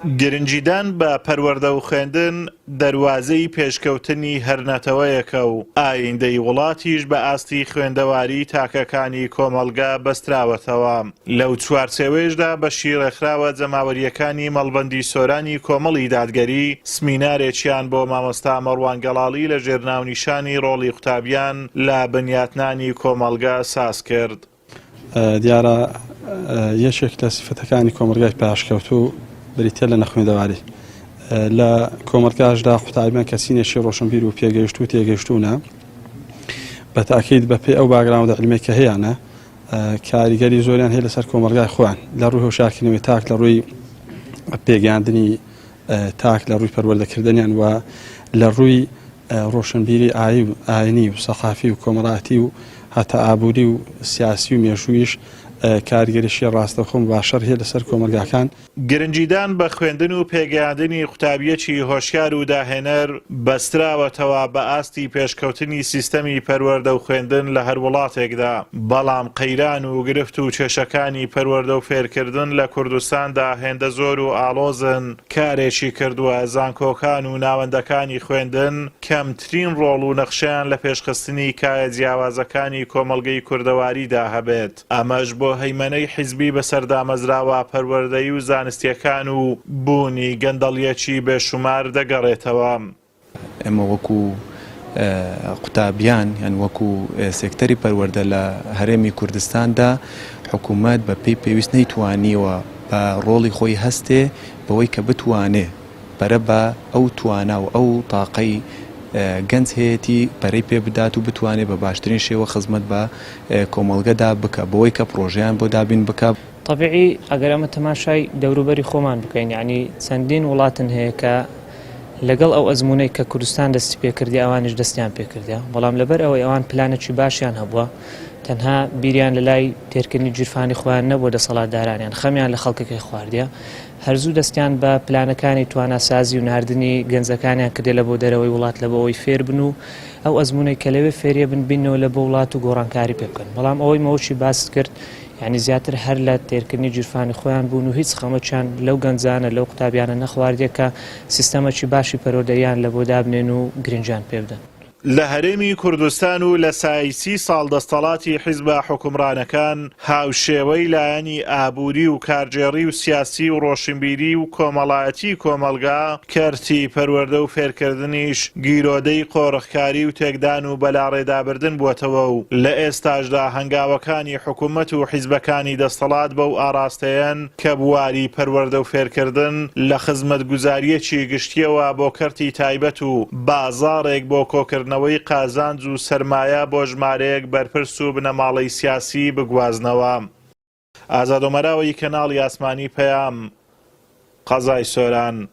گرنجیدان بە پەروەردە و خوێندن دەواازەی پێشکەوتنی هەرنەتەوەیەکە و ئایندەی وڵاتیش بە ئاستی خوێندەواری تاکەکانی کۆمەلگا بەستراوەتەوە. لەو چوارچێوەیەشدا بەشی ڕێکخراوە جەماوەریەکانی مەڵبەندی سۆرانی کۆمەڵی دادگەری سمینارێکیان بۆ مامۆستا مەڕوان گەڵاڵی لە ژێرناونیشانی ڕۆڵی قوتابیان لە بنیاتنانی کۆمەلگا ساز کرد. دیارە یەکێک لە سیفەتەکانی کۆمەلگای پاشکەوتوو بریتە لە نەخوێندەواری لە کۆمەلگاشدا قوتابیان کەسینێکی ڕۆشنبیر و پێگەیشت و تێگەیشتوونە بە تاکید بەپێ ئەو باگراوندە عیلمیە کە هەیەە کاریگەری زۆریان هەیە لەسەر کۆمەلگای خۆیان لە ڕووی هۆشارکردنەوەی تاک لە ڕووی پێگەاندنی تاک لە ڕووی پەروەردەکردنیان و لە ڕووی ڕۆشنبیری ئاینی و سەقافی و کۆمەڵایەتی و هەتا ئابووری و سیاسی و مێژوویش کاریگەریشی ڕاستەوخۆم باشەر هەیە لەسەر کۆمەلگاکان. گرنجیدان بە خوێندن و پێگەاندنی قوتابیەکی هۆشیار و داهێنەر بەستراوەتەوە بە ئاستی پێشکەوتنی سیستەمی پەروەردە و خوێندن لە هەر وڵاتێکدا. بەڵام قەیران و گرفت و کێشەکانی پەروەردە و فێرکردن لە کوردستاندا هێندە زۆر و ئاڵۆزن کارێکی کردووە زانکۆکان و ناوەندەکانی خوێندن کەمترین ڕۆڵ و نەخشیان لە پێشخستنی کایە جیاوازەکانی کۆمەلگەی کوردەواریدا هەبێت. ئەمەش بۆ هەیمەنەی حیزبی بەسەردامەزراوە پەروەردەی و زانستیەکان و بوونی گەندەڵیەکی بێشومار دەگەڕێتەوە. ئەمە وەکو قوتابیان یان وەکو سێکتەری پەروەردە لە هەرێمی کوردستاندا حکوومەت بە پێی پێویست نەیتوانیوە بە ڕۆڵی خۆی هەستێ بەوەی کە بتوانێ بەرە بە ئەو توانا و ئەو تاقەی گەنج هەیەی پەرەی پێ بدات و بتوانێت بە باشترین شێوە خزمەت بە کۆمەلگەدا بکە بەوەی کە پرۆژیان بۆ دابین بکە. طبیعی ئەگەر ئەمە تەماشای دەوروبەری خۆمان بکەین یعنی چەندین وڵاتن هەیە کە لەگەڵ ئەو ئەزمونەی کە کوردستان دەستی پێکردی ئەوانش دەستیان پێکردیا بەڵام لەبەر ئەوەی ئەوان پلانێکی باشیان هەبووە تەنها بیریان لە لای تێرکردنی جیرفانی خۆیان نەبووە دەسەڵاتدارانیان خەمیان لە خەڵکەکەی خواردیە هەرزوو دەستیان بە پلانەکانی تواناسازی و ناردنی گەنجەکانیان کردێ لە بۆ دەرەوەی وڵات لە بەوەی فێر بن و ئەو ئەزمونەی کە لەوێ فێریە بنبینەوە لە بۆ وڵات و گۆڕانکاری پێ بکەن بەڵام ئەوەی مەوەشی باس کرد یعنی زیاتر هەر لە تێرکردنی جیرفانی خۆیان بوون و هیچ خەمەچیان لەو گەنجانە لەو قوتابیانە نەخواردیە کە سیستەمەکی باشی پەروەردەیان لە بۆ دابنێن و گرنجیان پێ بدەن. لە هەرێمی کوردستان و لە سایسی ساڵ دەستەڵاتی حیزبە حکومڕانەکان هاوشێوەی لایەنی ئابووری و کارجێڕی و سیاسی و ڕۆشنبیری و کۆمەڵایەتی کۆمەلگا کەرتی پەروەردە و فێرکردنیش گیرۆدەی قۆڕخکاری و تێکدان و بەلاڕێدابردن بووەتەوە و لە ئێستاشدا هەنگاوەکانی حکوومەت و حیزبەکانی دەستەڵات بەو ئاراستەیەن کە بواری پەروەردە و فێرکردن لە خزمەتگوزاریەکی گشتیەوە بۆ کەرتی تایبەت و بازاڕێک بۆ کۆکردن نەوەی قازانج و سەرمایە بۆ ژمارەیەک بەرپرس و بنەماڵەی سیاسی بگوازنەوە. ئازادۆمەراوی کەناڵی ئاسمانی پەیام قەزای سۆران.